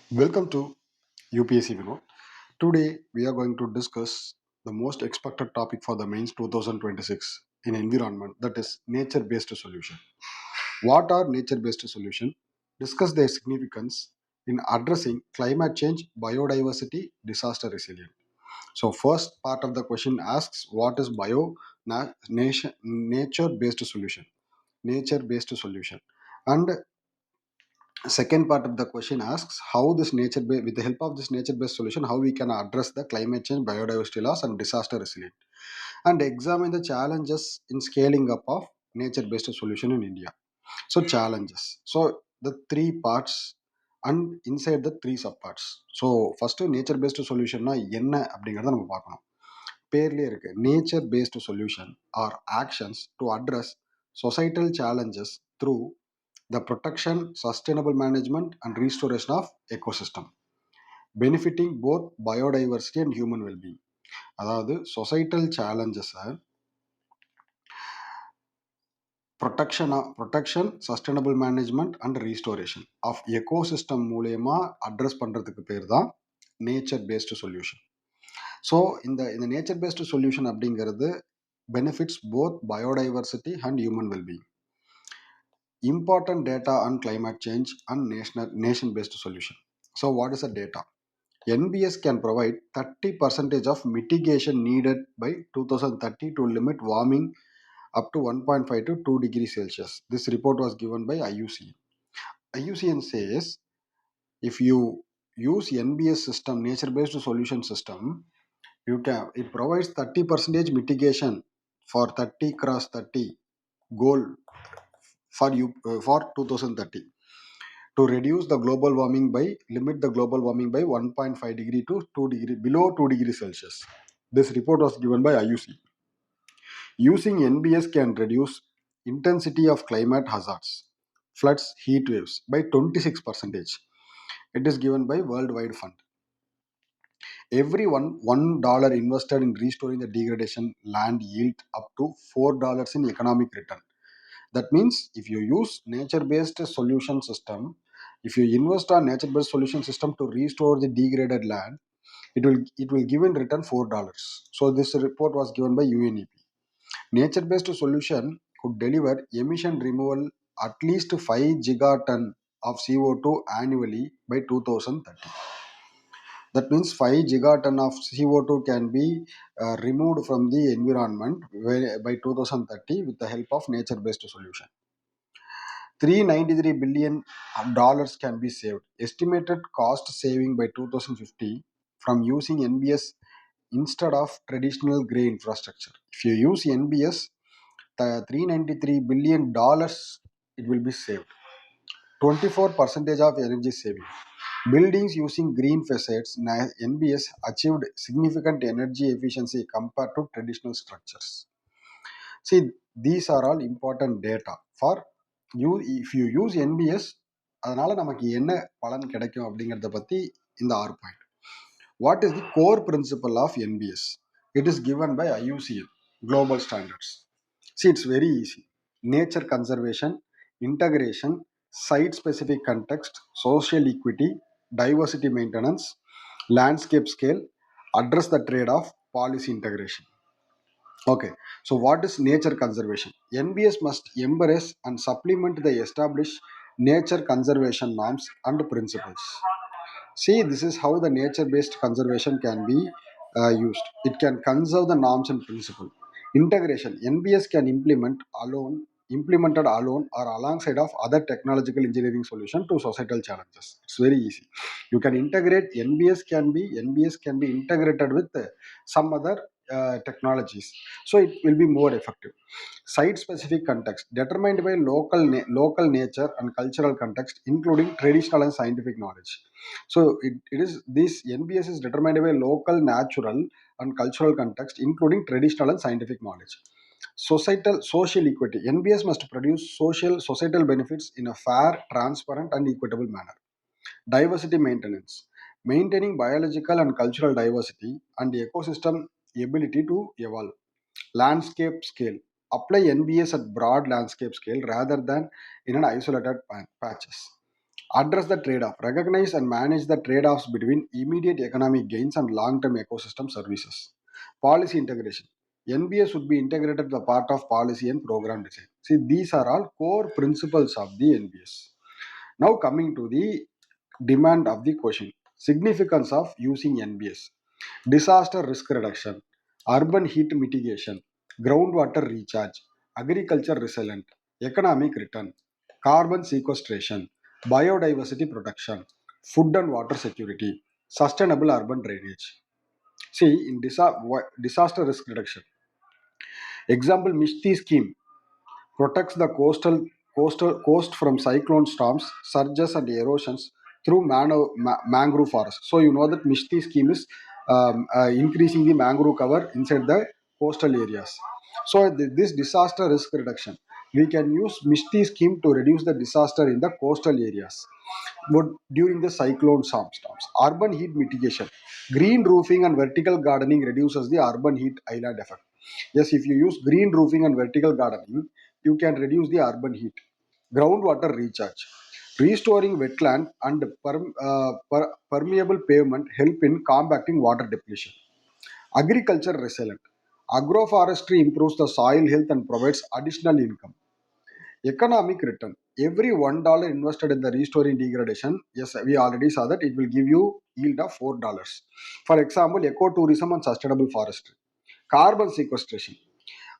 Welcome to UPSC Vinod. Today we are going to discuss the most expected topic for the mains 2026 in environment, that is nature based solution. What are nature based solution? Discuss their significance in addressing climate change, biodiversity, disaster resilience. So first part of the question asks what is nature based solution? Nature based solution. And second part of the question asks how with the help of this nature based solution, how we can address the climate change, biodiversity loss, and disaster resilience, and examine the challenges in scaling up of nature based solution in India. So challenges, so the three parts and inside the three subparts. So first, nature based solution என்ன அப்படிங்கறத நம்ம பார்க்கணும். பேர்லயே இருக்கு, nature based solution are actions to address societal challenges through the protection, sustainable management, and restoration of ecosystem, benefiting both biodiversity and human well-being. அதாவது societal சேலஞ்சஸை protection, sustainable management and restoration of ecosystem மூலயமா address பண்ணுறதுக்கு பேர் தான் nature based solution. So இந்த இந்த nature based solution அப்படிங்கிறது benefits both biodiversity and human wellbeing. Important data on climate change and nation-based solution. So what is the data? NBS can provide 30% of mitigation needed by 2030 to limit warming up to 1.5 to 2 degrees Celsius. This report was given by IUCN. IUCN says if you use NBS system, nature-based solution system, it provides 30% mitigation for 30 cross 30 goal for 2030 to reduce the global warming by limit the global warming by 1.5 degree to 2 degree below 2 degrees Celsius. This report was given by IUC. Using NBS can reduce intensity of climate hazards, floods, heat waves by 26%. It is given by Worldwide Fund. Every $1 invested in restoring the degradation land yield up to $4 in economic return. That means if you use nature-based solution system, if you invest on nature-based solution system to restore the degraded land, it will give in return $4. So this report was given by UNEP. Nature-based solution could deliver emission removal at least 5 gigaton of CO2 annually by 2030. That means 5 gigaton of CO2 can be removed from the environment by 2030 with the help of nature-based solution. $393 billion can be saved. Estimated cost saving by 2050 from using NBS instead of traditional gray infrastructure. If you use NBS, the $393 billion it will be saved. 24% of energy saving. Buildings using green facades, NBS achieved significant energy efficiency compared to traditional structures. See, these are all important data for you. If you use NBS, அதனால நமக்கு என்ன பலன் கிடைக்கும் அப்படிங்கிறத பத்தி இந்த 6 point. What is the core principle of NBS? It is given by IUCN global standards. See, it's very easy. Nature conservation, integration, site specific context, social equity, diversity maintenance, landscape scale, address the trade off, policy integration. Okay, so what is nature conservation? NBS must embrace and supplement the established nature conservation norms and principles. See, this is how the nature-based conservation can be used. It can conserve the norms and principles. Integration. NBS can implemented alone or alongside of other technological engineering solution to societal challenges. It's very easy. You can integrate NBS can be integrated with some other technologies, so it will be more effective. Site specific context determined by local nature and cultural context, including traditional and scientific knowledge. So it is this NBS is determined by local, natural, and cultural context, including traditional and scientific knowledge. Social equity. NBS must produce societal benefits in a fair, transparent, and equitable manner. Diversity maintenance. Maintaining biological and cultural diversity and ecosystem ability to evolve. Landscape scale. Apply NBS at broad landscape scale rather than in an isolated patches. Address the trade-off, recognize and manage the trade-offs between immediate economic gains and long-term ecosystem services. Policy integration, NBS should be integrated as a part of policy and program design. See, these are all core principles of the NBS. Now coming to the demand of the question, significance of using NBS: disaster risk reduction, urban heat mitigation, groundwater recharge, agriculture resilient, economic return, carbon sequestration, biodiversity protection, food and water security, sustainable urban drainage. See, in disaster risk reduction, example, Mishti scheme protects the coast from cyclone storms, surges, and erosions through mangrove forest. So you know that Mishti scheme is increasing the mangrove cover inside the coastal areas. So this disaster risk reduction, we can use Mishti scheme to reduce the disaster in the coastal areas. But during the cyclone storms, urban heat mitigation, green roofing and vertical gardening reduces the urban heat island effect. Yes, if you use green roofing and vertical gardening, you can reduce the urban heat. Groundwater recharge, restoring wetland and permeable pavement help in combating water depletion. Agriculture resilient, agroforestry improves the soil health and provides additional income. Economic return, every $1 invested in the restoring degradation, yes, we already saw that it will give you yield of $4. For example, ecotourism and sustainable forestry. Carbon sequestration,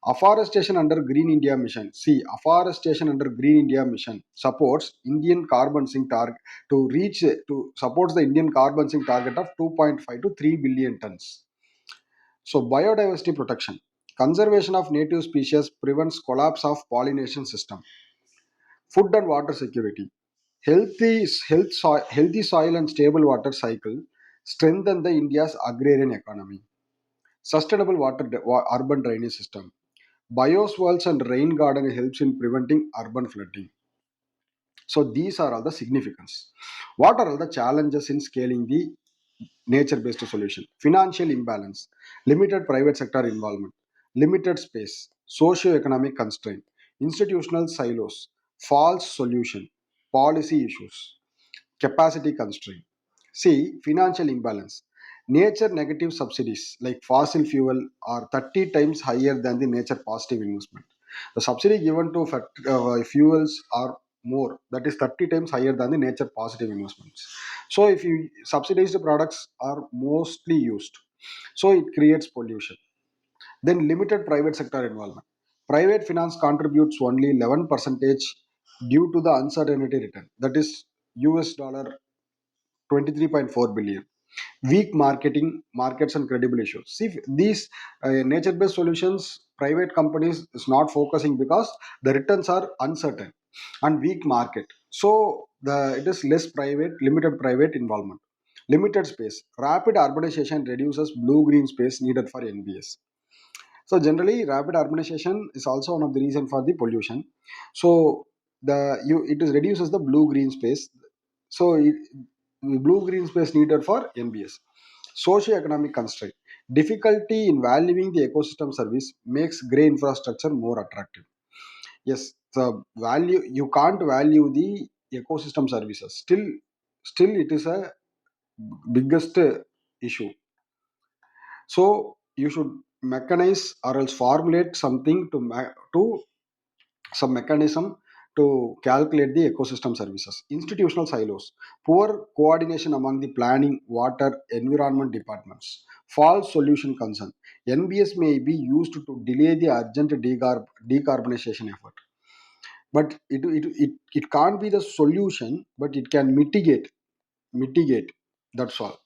afforestation under Green India Mission. See, afforestation under Green India Mission supports Indian carbon sink target to supports the Indian carbon sink target of 2.5 to 3 billion tons. So biodiversity protection, conservation of native species prevents collapse of pollination system. Food and water security, healthy soil and stable water cycle strengthen the India's agrarian economy. Sustainable urban drainage system, bioswales and rain garden helps in preventing urban flooding. So these are all the significance. What are all the challenges in scaling the nature-based solution? Financial imbalance, limited private sector involvement, limited space, socio-economic constraint, institutional silos, false solution, policy issues, capacity constraint. See, financial imbalance. Nature negative subsidies like fossil fuel are 30 times higher than the nature positive investment. The subsidy given to fuels are more, that is 30 times higher than the nature positive investments. So, if you subsidized products are mostly used, so it creates pollution. Then, limited private sector involvement. Private finance contributes only 11 percentage due to the uncertainty return, that is US dollar 23.4 billion. Weak markets and credible issues. See, these nature-based solutions, private companies is not focusing because the returns are uncertain and weak market. So it is less private, limited private involvement. Limited space. Rapid urbanization reduces blue-green space needed for NBS. So generally, rapid urbanization is also one of the reason for the pollution. So it is reduces the blue green space. So blue green space needed for NBS. Socio-economic constraint. Difficulty in valuing the ecosystem service makes grey infrastructure more attractive. Yes, the value, you can't value the ecosystem services. Still it is a biggest issue. So you should mechanize or else formulate something to some mechanism to calculate the ecosystem services. Institutional silos, poor coordination among the planning, water, environment departments, false solution concern. NBS may be used to delay the urgent decarbonization effort, but it can't be the solution, but it can mitigate. That's all.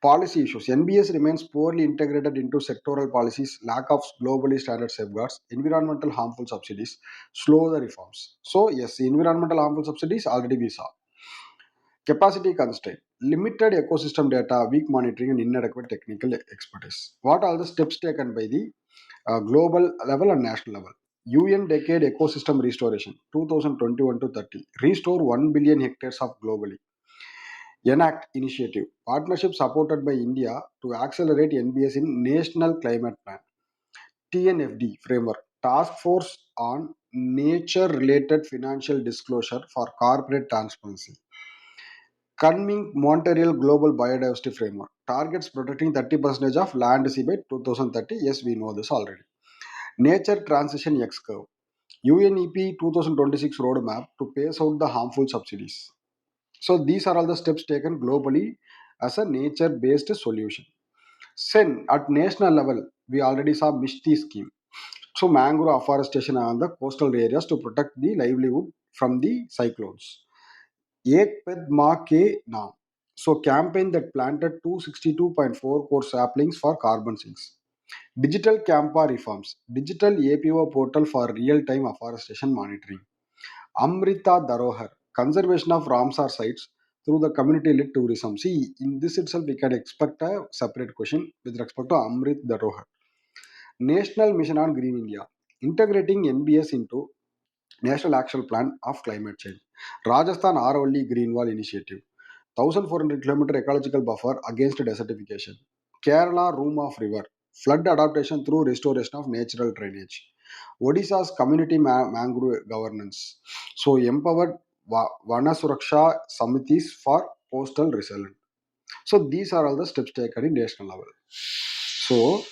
Policy issues. NBS remains poorly integrated into sectoral policies, lack of globally standard safeguards, environmental harmful subsidies, slow the reforms. So, yes, the environmental harmful subsidies already we saw. Capacity constraint, limited ecosystem data, weak monitoring, and inadequate technical expertise. What are the steps taken by the global level and national level? UN Decade Ecosystem Restoration 2021 to 30. Restore 1 billion hectares of globally. ENACT initiative, partnership supported by India to accelerate NBS in National Climate Plan. TNFD framework, Task Force on Nature Related Financial Disclosure for Corporate Transparency. Conming Montreal Global Biodiversity Framework targets protecting 30% of land sea by 2030. Yes, we know this already. Nature Transition X Curve. UNEP 2026 roadmap to phase out the harmful subsidies. So these are all the steps taken globally as a nature-based solution. Then at national level, we already saw Mishti scheme. So mangrove afforestation on the coastal areas to protect the livelihood from the cyclones. Ek Ped Ma Ke Naam. So campaign that planted 262.4 crore saplings for carbon sinks. Digital Campa reforms. Digital APO portal for real-time afforestation monitoring. Amrita Dharohar, conservation of Ramsar sites through the community-led tourism. See, in this itself, we can expect a separate question with respect to Amrit Dharohar. National Mission on Green India, integrating NBS into National Action Plan of Climate Change. Rajasthan Aravalli Green Wall Initiative, 1,400 km ecological buffer against desertification. Kerala Room of River, flood adaptation through restoration of natural drainage. Odisha's community mangrove governance. So empowered Vana Suraksha Samitis for coastal resilience. So these are all the steps taken in national level. So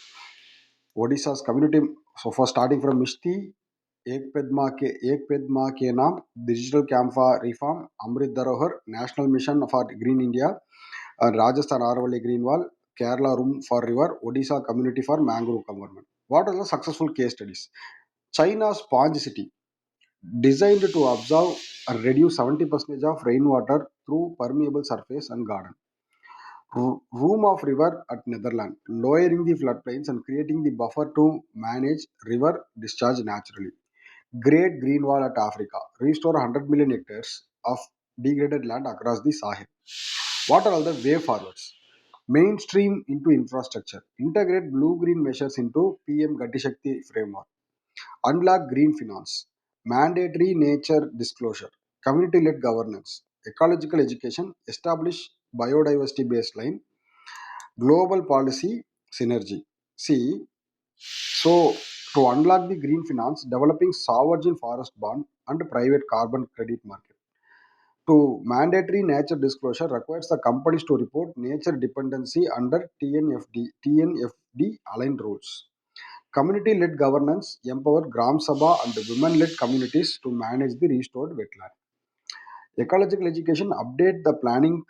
Odisha's community, so for starting from Mishti, एक पेद माँ के नाम, digital Campa reform, Amrit Dharohar, National Mission for Green India, Rajasthan Aravalli Green Wall, Kerala Room for River, Odisha Community for Mangrove Government. What are the successful case studies? China's Sponge City, designed to absorb and reduce 70% of rainwater through permeable surface and garden. Room of river at Netherlands, lowering the floodplains and creating the buffer to manage river discharge naturally. Great Green Wall at Africa, restore 100 million hectares of degraded land across the Sahel. What are all the way forwards? Mainstream into infrastructure, integrate blue-green measures into PM Gati Shakti framework, unlock green finance, mandatory nature disclosure, community-led governance, ecological education, establish biodiversity baseline, global policy synergy. See, so to unlock the green finance, developing sovereign forest bond and private carbon credit market. To mandatory nature disclosure requires the companies to report nature dependency under TNFD aligned rules. Community-led governance empower Gram Sabha and women-led communities to manage the restored wetland. Ecological education update the planning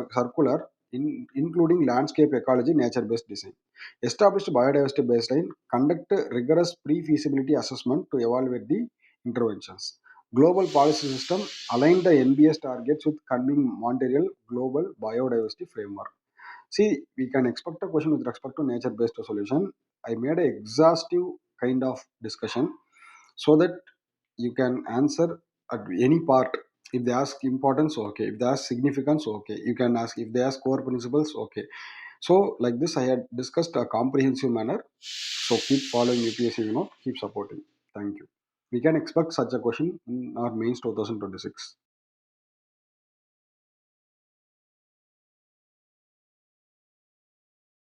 circular including landscape ecology, nature-based design. Established biodiversity baseline, conduct rigorous pre-feasibility assessment to evaluate the interventions. Global policy system align the NBS targets with coming Montreal Global Biodiversity Framework. See, we can expect a question with respect to nature-based solution. I made an exhaustive kind of discussion so that you can answer at any part. If they ask importance, okay. If they ask significance, okay. You can ask if they ask core principles, okay. So like this, I had discussed a comprehensive manner. So keep following UPSC, keep supporting. Thank you. We can expect such a question in our mains 2026.